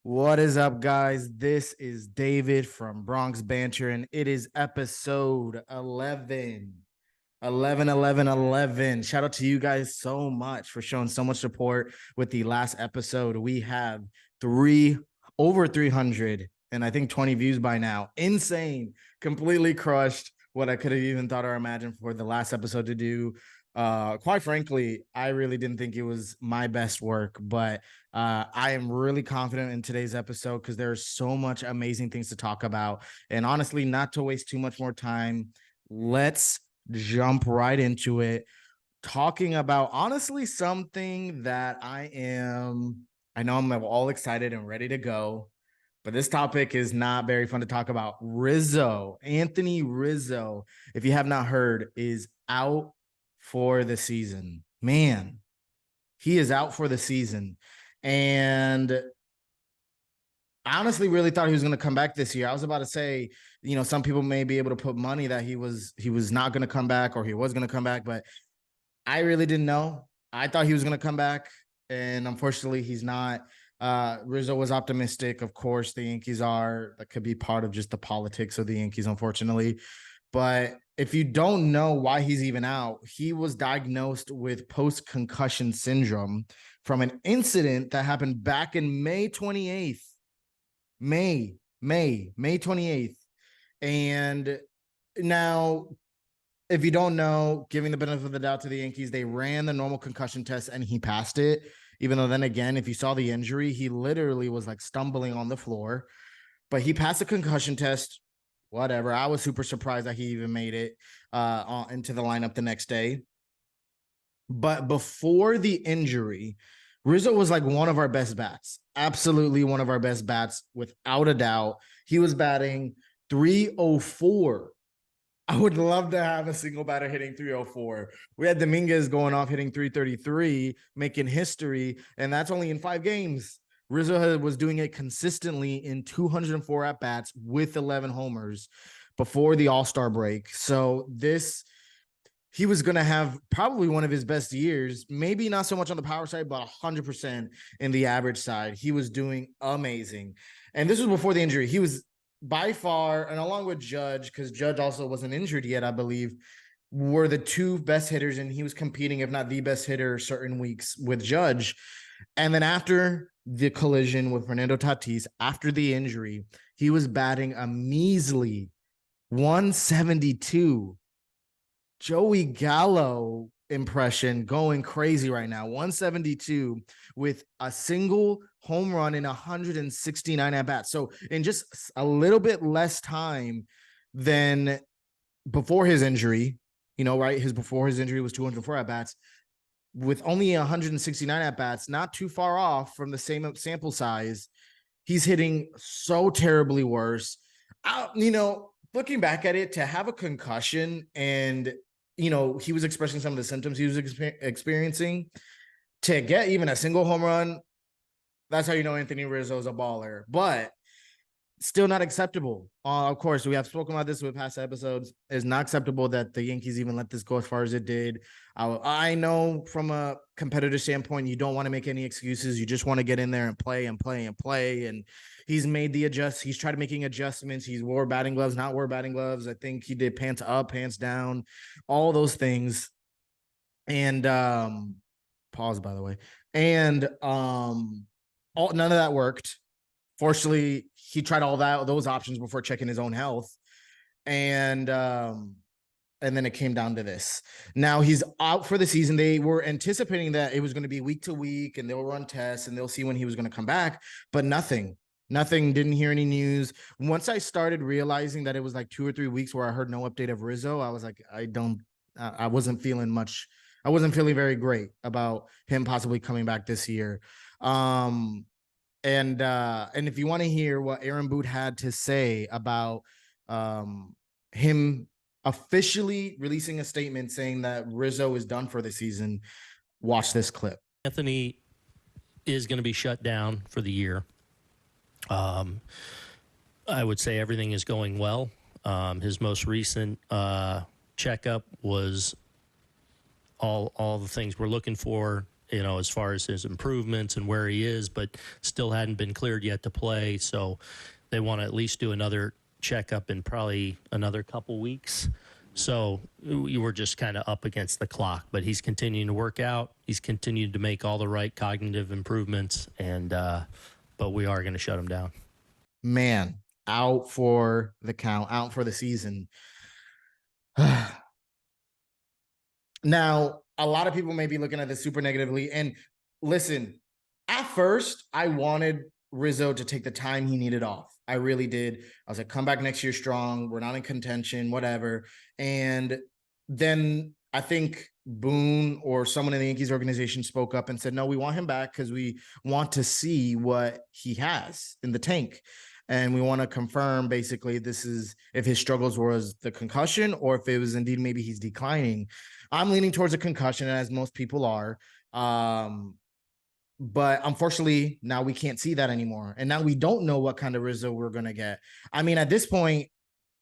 What is up, guys? This is David from Bronx Banter, and it is episode 11. 11, 11, 11. Shout out to you guys so much for showing so much support with the last episode. We have over 300 and I think 20 views by now. Insane. Completely crushed what I could have even thought or imagined for the last episode to do. Quite frankly, I really didn't think it was my best work, but I am really confident in today's episode because there's so much amazing things to talk about. And honestly, not to waste too much more time, let's jump right into it. Talking about honestly something that I know I'm all excited and ready to go, but this topic is not very fun to talk about. Rizzo, Anthony Rizzo, if you have not heard, is out for the season. Man, he is out for the season. And I honestly really thought he was going to come back this year. I was about to say, some people may be able to put money that he was not going to come back or he was going to come back, but I really didn't know. I thought he was going to come back, and unfortunately, he's not. Rizzo was optimistic. Of course, the Yankees are. That could be part of just the politics of the Yankees, unfortunately. But if you don't know why he's even out, he was diagnosed with post-concussion syndrome from an incident that happened back in May 28th. May 28th. And now, if you don't know, giving the benefit of the doubt to the Yankees, they ran the normal concussion test and he passed it. Even though then again, if you saw the injury, he literally was like stumbling on the floor, but he passed the concussion test. Whatever. I was super surprised that he even made it into the lineup the next day. But before the injury, Rizzo was like one of our best bats. Absolutely one of our best bats, without a doubt. He was batting 304. I would love to have a single batter hitting 304. We had Dominguez going off hitting 333, making history, and that's only in 5 games. Rizzo was doing it consistently in 204 at bats with 11 homers before the All-Star break. So he was going to have probably one of his best years, maybe not so much on the power side, but 100% in the average side. He was doing amazing. And this was before the injury. He was by far, and along with Judge, because Judge also wasn't injured yet, I believe, were the two best hitters, and he was competing, if not the best hitter, certain weeks with Judge. And then after the collision with Fernando Tatis, after the injury, he was batting a measly 172. Joey Gallo impression going crazy right now. 172 with a single home run in 169 at bats. So in just a little bit less time than before his injury, right? Before his injury was 204 at bats. With only 169 at bats, not too far off from the same sample size, he's hitting so terribly worse. Looking back at it, to have a concussion and he was expressing some of the symptoms he was experiencing, to get even a single home run, that's how you know Anthony Rizzo is a baller. But still not acceptable. Of course, we have spoken about this with past episodes. It's not acceptable that the Yankees even let this go as far as it did. I know from a competitive standpoint, you don't want to make any excuses. You just want to get in there and play and play and play. And he's made the adjust. He's tried making adjustments. He's wore batting gloves, not wore batting gloves. I think he did pants up, pants down, all those things. And pause, by the way. And none of that worked. Fortunately, he tried all those options before checking his own health, and then it came down to this. Now he's out for the season. They were anticipating that it was going to be week to week, and they'll run tests and they'll see when he was going to come back. But nothing. Didn't hear any news. Once I started realizing that it was like 2 or 3 weeks where I heard no update of Rizzo, I was like, I wasn't feeling much. I wasn't feeling very great about him possibly coming back this year. And if you want to hear what Aaron Boot had to say about him officially releasing a statement saying that Rizzo is done for the season, watch this clip. Anthony is going to be shut down for the year. I would say everything is going well. His most recent checkup was all the things we're looking for as far as his improvements and where he is, but still hadn't been cleared yet to play. So they want to at least do another checkup in probably another couple weeks. So you were just kind of up against the clock, but he's continuing to work out. He's continued to make all the right cognitive improvements, and but we are going to shut him down. Man, out for the count, out for the season. Now, a lot of people may be looking at this super negatively. And listen, at first, I wanted Rizzo to take the time he needed off. I really did. I was like, come back next year strong. We're not in contention, whatever. And then I think Boone or someone in the Yankees organization spoke up and said, no, we want him back because we want to see what he has in the tank. And we want to confirm basically this is if his struggles was the concussion or if it was indeed maybe he's declining. I'm leaning towards a concussion, as most people are. But unfortunately, now we can't see that anymore. And now we don't know what kind of Rizzo we're going to get. I mean, at this point,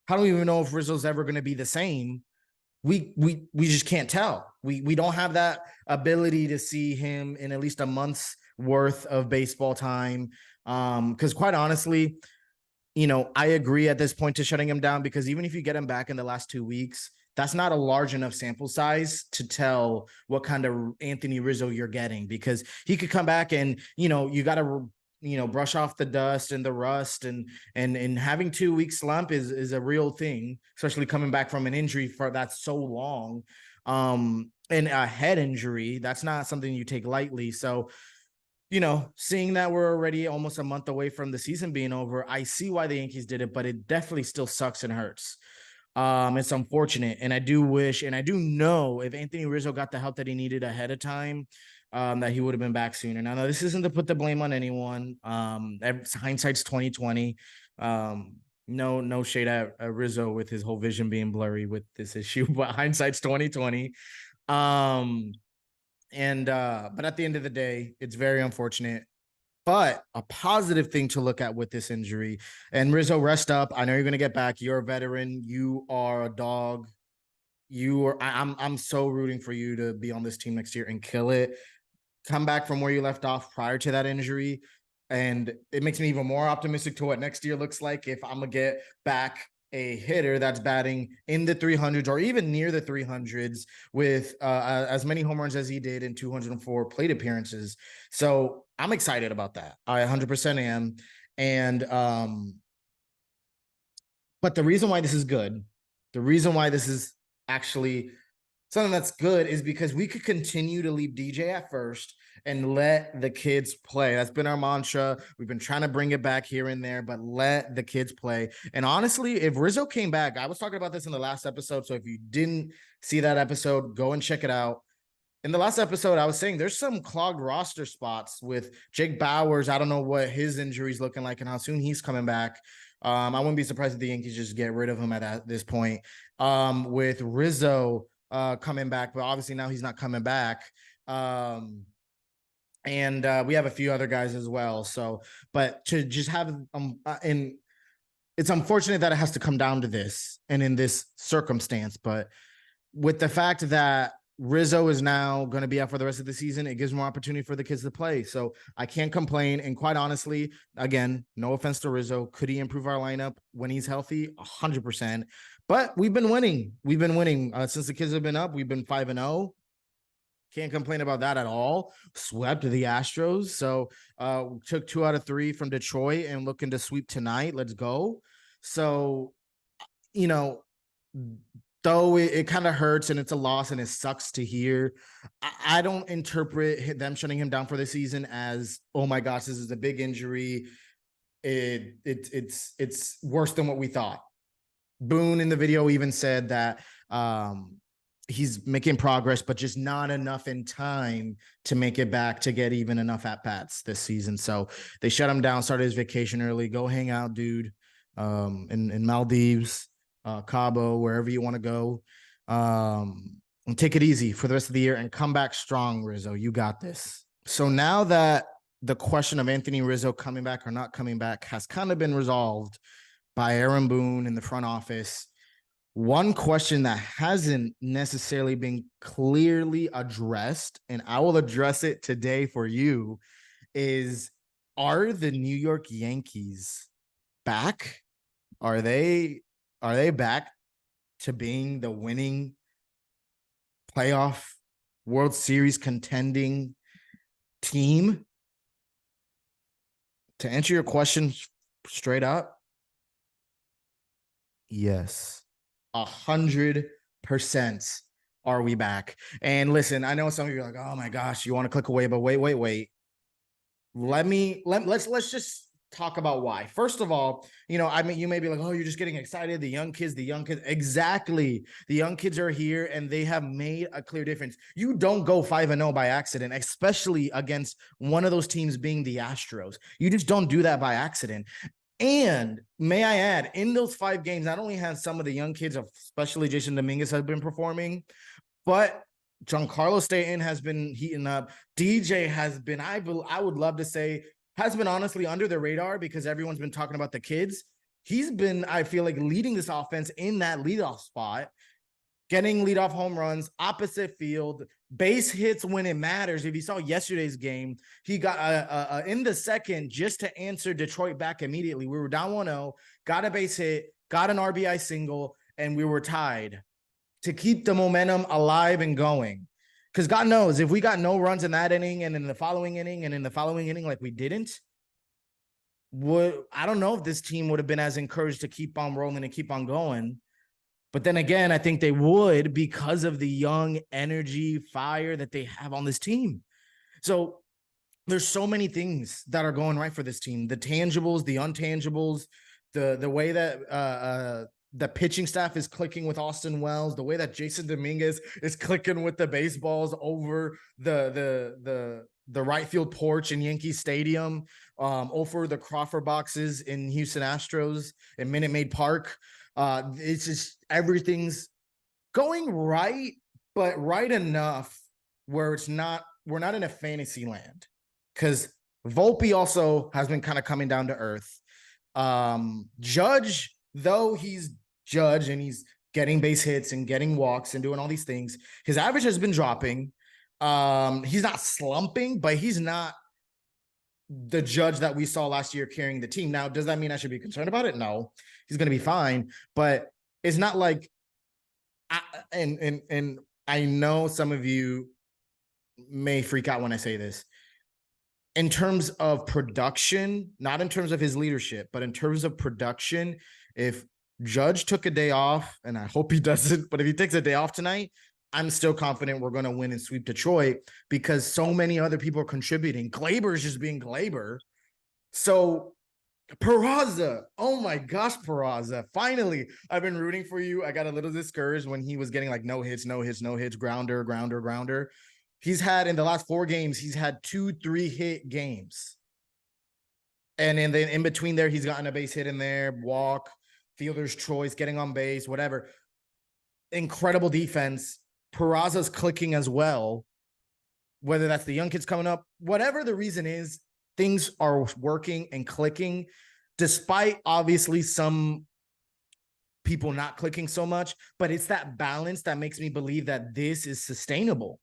how do we even know if Rizzo's ever going to be the same? We just can't tell. We don't have that ability to see him in at least a month's worth of baseball time. Because quite honestly, I agree at this point to shutting him down, because even if you get him back in the last 2 weeks, that's not a large enough sample size to tell what kind of Anthony Rizzo you're getting, because he could come back and, you got to, brush off the dust and the rust, and having 2 weeks slump is a real thing, especially coming back from an injury for that's so long. And a head injury, that's not something you take lightly. So, seeing that we're already almost a month away from the season being over, I see why the Yankees did it, but it definitely still sucks and hurts. It's unfortunate. And I do wish, and I do know if Anthony Rizzo got the help that he needed ahead of time, that he would have been back sooner. Now, this isn't to put the blame on anyone. Hindsight's 2020. No shade at Rizzo with his whole vision being blurry with this issue, but hindsight's 2020. But at the end of the day, it's very unfortunate. But a positive thing to look at with this injury, and Rizzo, rest up. I know you're gonna get back. You're a veteran. You are a dog. I'm so rooting for you to be on this team next year and kill it. Come back from where you left off prior to that injury. And it makes me even more optimistic to what next year looks like if I'm gonna get back a hitter that's batting in the 300s or even near the 300s with as many home runs as he did in 204 plate appearances. So I'm excited about that. I 100% am. And but the reason why this is good, the reason why this is actually something that's good, is because we could continue to leave DJ at first and let the kids play. That's been our mantra. We've been trying to bring it back here and there, but let the kids play. And honestly, if Rizzo came back, I was talking about this in the last episode. So if you didn't see that episode, go and check it out. In the last episode, I was saying there's some clogged roster spots with Jake Bowers. I don't know what his injury's looking like and how soon he's coming back. I wouldn't be surprised if the Yankees just get rid of him at this point. With Rizzo coming back, but obviously now he's not coming back. And we have a few other guys as well. So, but to just have and it's unfortunate that it has to come down to this and in this circumstance, but with the fact that Rizzo is now going to be out for the rest of the season, it gives more opportunity for the kids to play. So I can't complain. And quite honestly, again, no offense to Rizzo, could he improve our lineup when he's healthy? 100%. But we've been winning. We've been winning since the kids have been up. We've been 5-0. Can't complain about that at all. Swept the Astros. So took 2 out of 3 from Detroit and looking to sweep tonight. Let's go. So, though it kind of hurts and it's a loss and it sucks to hear, I don't interpret them shutting him down for the season as, oh my gosh, this is a big injury. It's worse than what we thought. Boone in the video even said that he's making progress, but just not enough in time to make it back to get even enough at-bats this season. So they shut him down, started his vacation early. Go hang out, dude, in Maldives, Cabo, wherever you want to go. And take it easy for the rest of the year and come back strong, Rizzo. You got this. So now that the question of Anthony Rizzo coming back or not coming back has kind of been resolved by Aaron Boone in the front office, One question that hasn't necessarily been clearly addressed, and I will address it today for you, is are the New York Yankees back? Are they back to being the winning playoff World Series contending team? To answer your question straight up, yes. 100% are we back? And listen, I know some of you are like, oh my gosh, you want to click away, but wait. Let's just talk about why. First of all, I mean, you may be like, oh, you're just getting excited. The young kids. Exactly. The young kids are here and they have made a clear difference. You don't go 5-0 by accident, especially against one of those teams being the Astros. You just don't do that by accident. And may I add, in those 5 games, not only have some of the young kids, especially Jasson Dominguez, have been performing, but Giancarlo Stanton has been heating up. DJ has been, I would love to say, has been honestly under the radar because everyone's been talking about the kids. He's been, I feel like, leading this offense in that leadoff spot, getting leadoff home runs, opposite field, base hits when it matters. If you saw yesterday's game, he got in the second just to answer Detroit back immediately. We were down 1-0, got a base hit, got an RBI single, and we were tied to keep the momentum alive and going. Because God knows, if we got no runs in that inning and in the following inning and in the following inning like we didn't, I don't know if this team would have been as encouraged to keep on rolling and keep on going. But then again, I think they would because of the young energy, fire that they have on this team. So there's so many things that are going right for this team. The tangibles, the untangibles, the way that the pitching staff is clicking with Austin Wells, the way that Jasson Dominguez is clicking with the baseballs over the right field porch in Yankee Stadium, over the Crawford boxes in Houston Astros in Minute Maid Park. It's just everything's going right, but right enough where we're not in a fantasy land. Because Volpe also has been kind of coming down to earth. Judge, though he's Judge and he's getting base hits and getting walks and doing all these things, his average has been dropping. He's not slumping, but he's not the Judge that we saw last year carrying the team. Now, does that mean I should be concerned about it? No, he's going to be fine, but it's not like, and I know some of you may freak out when I say this. In terms of production, not in terms of his leadership, but in terms of production, if Judge took a day off, and I hope he doesn't, but if he takes a day off tonight, I'm still confident we're going to win and sweep Detroit because so many other people are contributing. Glaber is just being Glaber. So Peraza, oh my gosh, Peraza. Finally, I've been rooting for you. I got a little discouraged when he was getting like no hits, grounder. He's had in the last 4 games, he's had 2-3 hit games. And then in between there, he's gotten a base hit in there, walk, fielder's choice, getting on base, whatever. Incredible defense. Peraza's clicking as well. Whether that's the young kids coming up, whatever the reason is, things are working and clicking, despite obviously some people not clicking so much. But it's that balance that makes me believe that this is sustainable.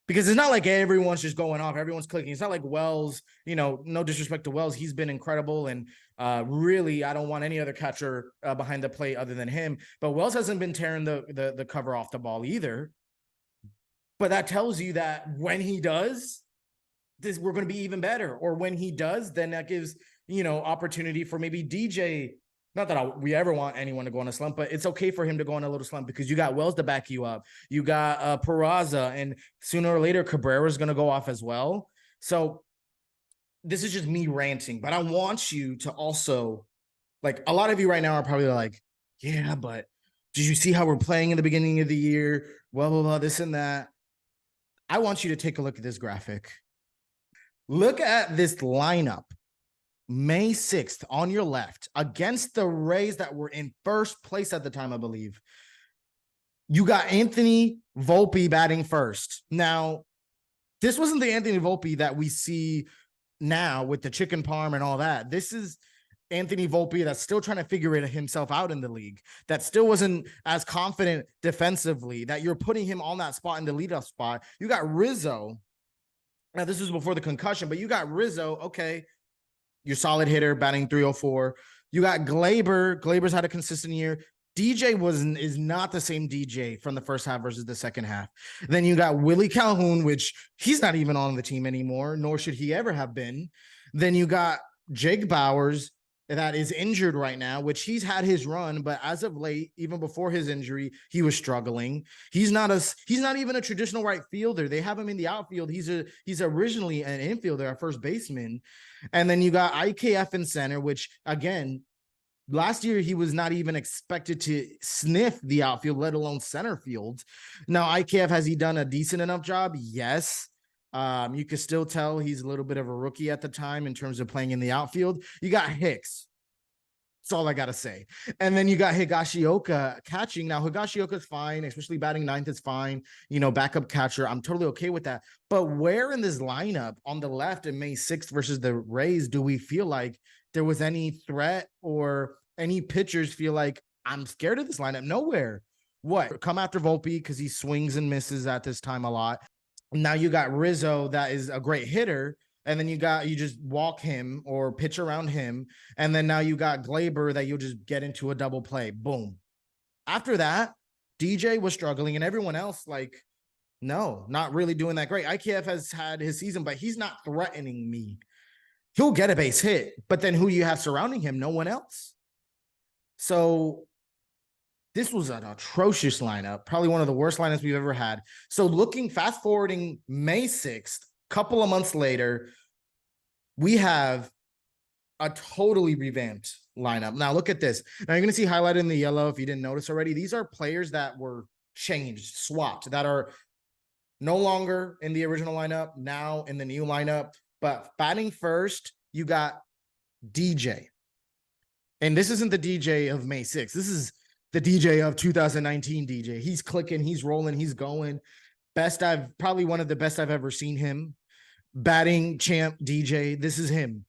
Because it's not like everyone's just going off. Everyone's clicking. It's not like Wells, no disrespect to Wells. He's been incredible. And really, I don't want any other catcher behind the plate other than him. But Wells hasn't been tearing the cover off the ball either. But that tells you that when he does, we're going to be even better. Or when he does, then that gives, opportunity for maybe DJ. Not that we ever want anyone to go on a slump, but it's okay for him to go on a little slump because you got Wells to back you up. You got Peraza, and sooner or later, Cabrera's going to go off as well. So this is just me ranting, but I want you to also, like, a lot of you right now are probably like, yeah, but did you see how we're playing in the beginning of the year? Blah, blah, blah, this and that. I want you to take a look at this graphic. Look at this lineup. May 6th on your left against the Rays that were in first place at the time, I believe. You got Anthony Volpe batting first. Now, this wasn't the Anthony Volpe that we see now with the chicken parm and all that. This is Anthony Volpe that's still trying to figure himself out in the league, that still wasn't as confident defensively, that you're putting him on that spot in the leadoff spot. You got Rizzo. Now, this was before the concussion, but you got Rizzo. Okay, you're solid hitter, batting 304. You got Gleyber. Gleyber's had a consistent year. DJ is not the same DJ from the first half versus the second half. Then you got Willie Calhoun, which he's not even on the team anymore, nor should he ever have been. Then you got Jake Bauers that is injured right now, which he's had his run, but as of late, even before his injury, he was struggling. He's not even a traditional right fielder. They have him in the outfield. He's originally an infielder, a first baseman. And then you got IKF in center, which again, last year he was not even expected to sniff the outfield, let alone center field. Now, IKF, has he done a decent enough job? Yes. You could still tell he's a little bit of a rookie at the time in terms of playing in the outfield. You got Hicks. That's all I got to say. And then you got Higashioka catching. Now, Higashioka's fine, especially batting ninth is fine. Backup catcher. I'm totally okay with that. But where in this lineup on the left in May 6th versus the Rays do we feel like there was any threat or any pitchers feel like I'm scared of this lineup? Nowhere. What? Come after Volpe because he swings and misses at this time a lot. Now you got Rizzo that is a great hitter, and then you just walk him or pitch around him, and then now you got Gleyber that you'll just get into a double play. Boom. After that, DJ was struggling, and everyone else, no, not really doing that great. IKF has had his season, but he's not threatening me. He'll get a base hit, but then who you have surrounding him? No one else. So this was an atrocious lineup, probably one of the worst lineups we've ever had. So fast forwarding May 6th, couple of months later, we have a totally revamped lineup. Now look at this. Now you're going to see highlighted in the yellow, if you didn't notice already, these are players that were changed, swapped, that are no longer in the original lineup, now in the new lineup. But batting first, you got DJ. And this isn't the DJ of May 6th. This is the DJ of 2019 DJ. He's clicking, he's rolling, he's going. Probably one of the best I've ever seen him. Batting champ DJ. This is him.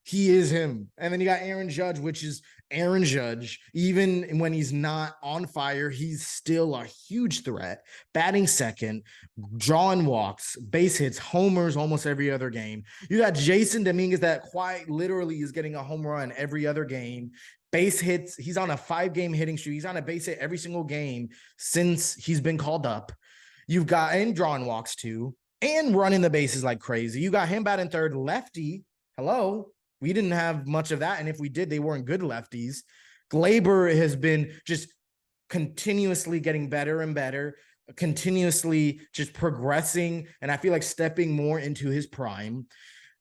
He is him. And then you got Aaron Judge, which is Aaron Judge. Even when he's not on fire, he's still a huge threat. Batting second, drawing walks, base hits, homers almost every other game. You got Jasson Dominguez that quite literally is getting a home run every other game. Base hits, he's on a 5-game hitting streak. He's on a base hit every single game since he's been called up. You've got, and drawing walks too, and running the bases like crazy. You got him batting third, lefty. Hello. We didn't have much of that. And if we did, they weren't good lefties. Gleyber has been just continuously getting better and better, continuously just progressing. And I feel like stepping more into his prime.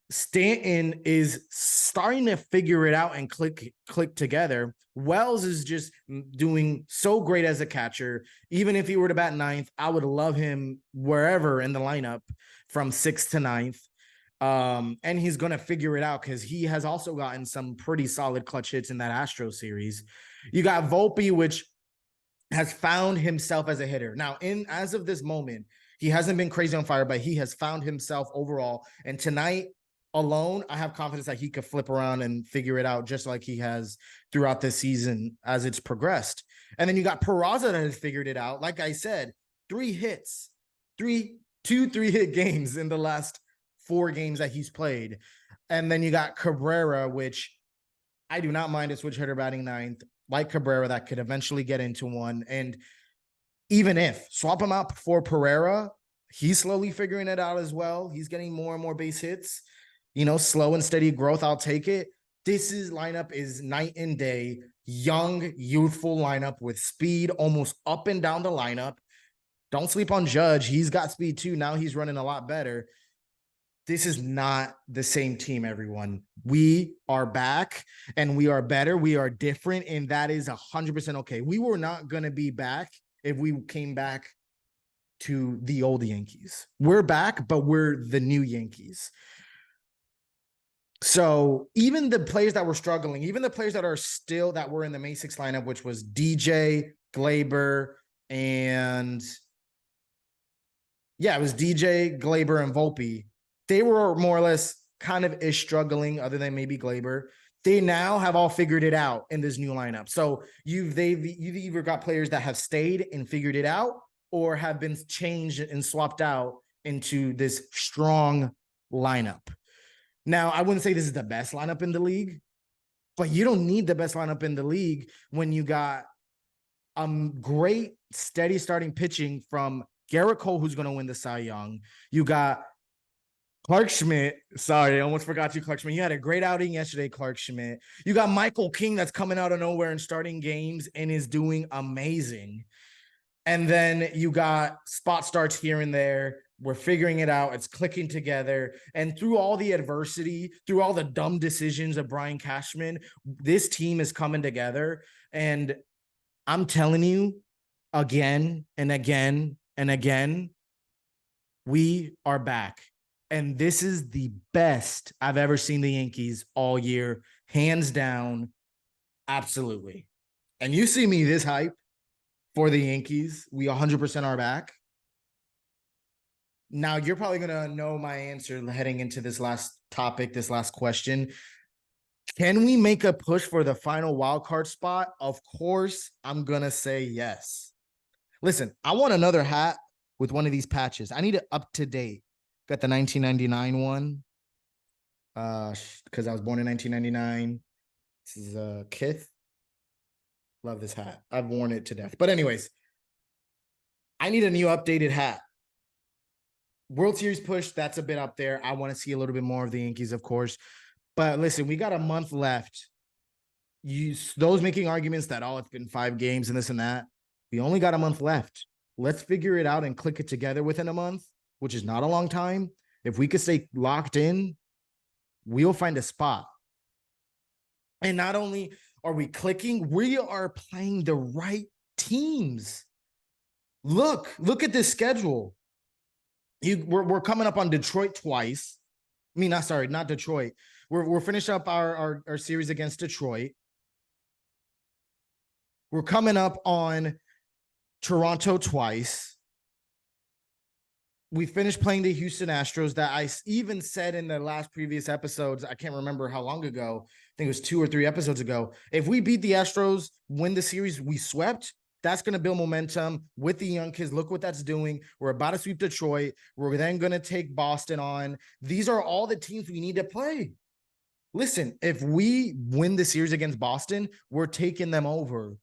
Stanton is starting to figure it out and click together. Wells is just doing so great as a catcher. Even if he were to bat ninth, I would love him wherever in the lineup from 6th to 9th. And he's going to figure it out because he has also gotten some pretty solid clutch hits in that Astro series. You got Volpe, which has found himself as a hitter. Now, as of this moment, he hasn't been crazy on fire, but he has found himself overall. And tonight alone, I have confidence that he could flip around and figure it out just like he has throughout this season as it's progressed. And then you got Peraza that has figured it out. Like I said, 3 hits, 3-hit games in the last 4 games that he's played. And then you got Cabrera, which I do not mind a switch hitter batting ninth, like Cabrera, that could eventually get into one. And even if swap him out for Pereira, he's slowly figuring it out as well. He's getting more and more base hits, slow and steady growth. I'll take it. Lineup is night and day, young, youthful lineup with speed almost up and down the lineup. Don't sleep on Judge. He's got speed too. Now he's running a lot better. This is not the same team, everyone. We are back and we are better. We are different. And that is 100% okay. We were not going to be back if we came back to the old Yankees. We're back, but we're the new Yankees. So even the players that were struggling, even the players that were in the May 6th lineup, which was DJ, Gleyber, and it was DJ, Gleyber, and Volpe. They were more or less kind of struggling, other than maybe Gleyber. They now have all figured it out in this new lineup. So you've either got players that have stayed and figured it out, or have been changed and swapped out into this strong lineup. Now, I wouldn't say this is the best lineup in the league, but you don't need the best lineup in the league when you got great, steady starting pitching from Garrett Cole, who's going to win the Cy Young. You got Clark Schmidt. Sorry, I almost forgot you, Clark Schmidt. You had a great outing yesterday, Clark Schmidt. You got Michael King that's coming out of nowhere and starting games and is doing amazing. And then you got spot starts here and there. We're figuring it out. It's clicking together. And through all the adversity, through all the dumb decisions of Brian Cashman, this team is coming together. And I'm telling you again and again and again, we are back. And this is the best I've ever seen the Yankees all year, hands down. Absolutely. And you see me this hype for the Yankees. We 100% are back. Now, you're probably going to know my answer heading into this last topic, this last question. Can we make a push for the final wild card spot? Of course, I'm going to say yes. Listen, I want another hat with one of these patches. I need it up to date. Got the 1999 one because I was born in 1999. This is Kith. Love this hat. I've worn it to death. But anyways, I need a new updated hat. World Series push, that's a bit up there. I want to see a little bit more of the Yankees, of course. But listen, we got a month left. Those making arguments that, oh, it's been 5 games and this and that. We only got a month left. Let's figure it out and click it together within a month, which is not a long time. If we could stay locked in, we'll find a spot. And not only are we clicking, we are playing the right teams. Look at this schedule. We're coming up on Detroit twice. I mean, not Detroit. We're finishing up our series against Detroit. We're coming up on Toronto twice. We finished playing the Houston Astros that I even said in the last previous episodes. I can't remember how long ago. I think it was 2 or 3 episodes ago. If we beat the Astros, win the series, we swept. That's going to build momentum with the young kids. Look what that's doing. We're about to sweep Detroit. We're then going to take Boston on. These are all the teams we need to play. Listen, if we win the series against Boston, we're taking them over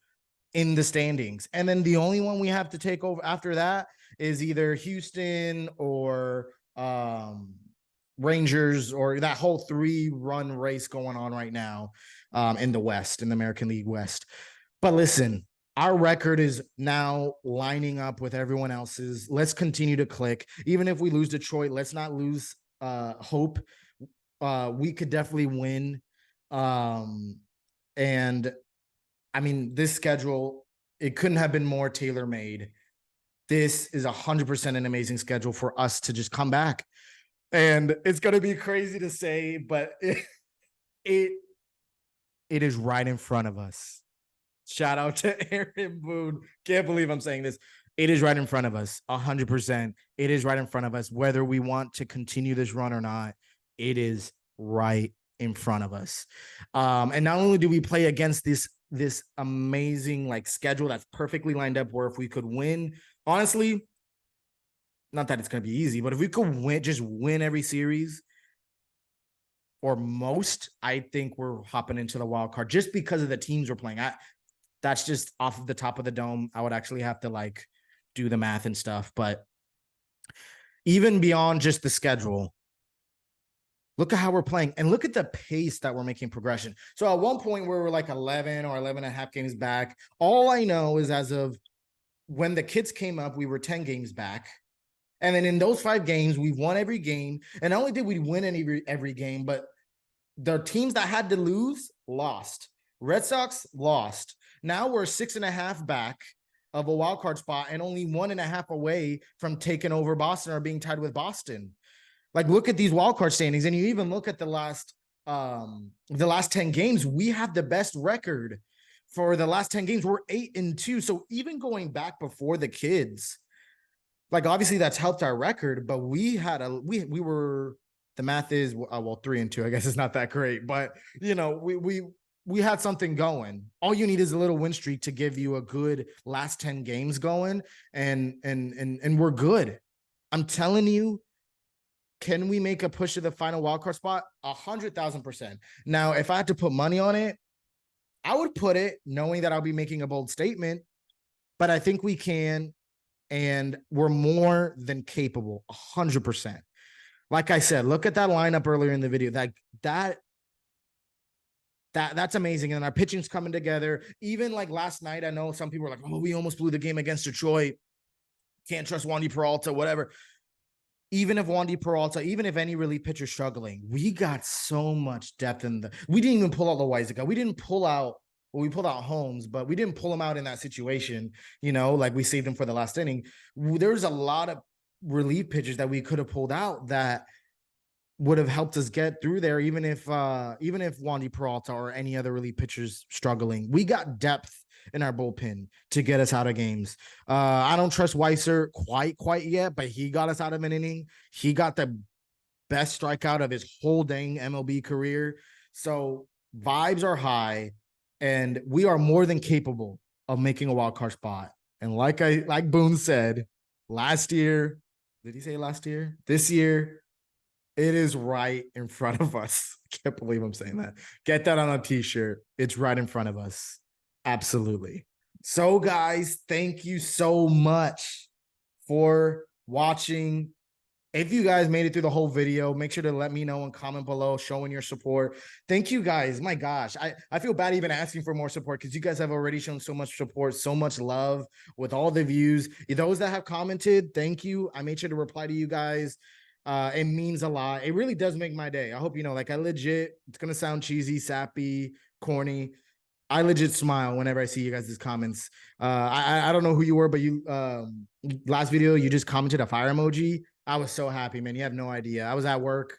in the standings. And then the only one we have to take over after that is either Houston or Rangers, or that whole 3-run race going on right now in the West, in the American League West. But listen, our record is now lining up with everyone else's. Let's continue to click. Even if we lose Detroit, let's not lose hope. We could definitely win. And I mean, this schedule, it couldn't have been more tailor-made. This is 100% an amazing schedule for us to just come back. And it's going to be crazy to say, but it is right in front of us. Shout out to Aaron Boone. Can't believe I'm saying this. It is right in front of us. 100%. It is right in front of us. Whether we want to continue this run or not, it is right in front of us. And not only do we play against this amazing schedule that's perfectly lined up, where if we could win, honestly, not that it's going to be easy, but if we could just win every series or most, I think we're hopping into the wild card just because of the teams we're playing. That's just off of the top of the dome. I would actually have to do the math and stuff, but even beyond just the schedule, look at how we're playing and look at the pace that we're making progression. So at one point we were 11 or 11 and a half games back. All I know is as of when the kids came up, we were 10 games back. And then in those 5 games, we've won every game. And not only did we win every game, but the teams that had to lose lost. Red Sox lost. Now we're 6.5 back of a wild card spot and only 1.5 away from taking over Boston or being tied with Boston. Look at these wild card standings, and you even look at the last 10 games. We have the best record for the last 10 games. We're 8-2. So even going back before the kids, obviously that's helped our record, but we were The math is well, 3-2. I guess it's not that great, but we had something going. All you need is a little win streak to give you a good last 10 games going, and we're good. I'm telling you, can we make a push to the final wildcard spot? 100,000%. Now, if I had to put money on it, I would put it knowing that I'll be making a bold statement, but I think we can, and we're more than capable. 100%. Like I said, look at that lineup earlier in the video. That's amazing. And our pitching's coming together. Even like last night, I know some people were like, oh, we almost blew the game against Detroit. Can't trust Wandy Peralta, whatever. Even if Wandy Peralta, even if any relief pitcher struggling, we got so much depth we didn't even pull out Loaizaga. We didn't pull out, well, we pulled out Holmes, but we didn't pull him out in that situation, like we saved him for the last inning. There's a lot of relief pitchers that we could have pulled out that would have helped us get through there, even if Wandy Peralta or any other relief pitchers struggling. We got depth in our bullpen to get us out of games. I don't trust Weiser quite yet, but he got us out of an inning. He got the best strikeout of his whole dang MLB career. So vibes are high, and we are more than capable of making a wild card spot. And like Boone said, last year, did he say last year? This year, it is right in front of us. I can't believe I'm saying that. Get that on a t-shirt. It's right in front of us. Absolutely. So, guys, thank you so much for watching. If you guys made it through the whole video, make sure to let me know and comment below showing your support. Thank you, guys. My gosh, I feel bad even asking for more support because you guys have already shown so much support, so much love with all the views. Those that have commented, thank you. I made sure to reply to you guys. It means a lot. It really does make my day. I hope like I legit, it's going to sound cheesy, sappy, corny. I legit smile whenever I see you guys' comments. I don't know who you were, but you last video you just commented a fire emoji. I was so happy, man. You have no idea. I was at work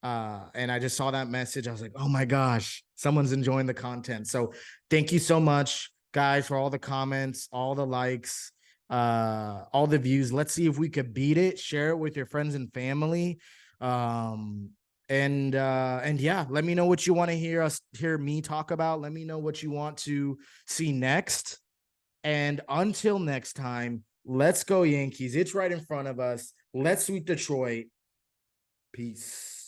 and I just saw that message. I was like, oh my gosh, someone's enjoying the content. So thank you so much, guys, for all the comments, all the likes, all the views. Let's see if we could beat it. Share it with your friends and family. And yeah, let me know what you want to hear me talk about. Let me know what you want to see next. And until next time, let's go Yankees. It's right in front of us. Let's sweep Detroit. Peace.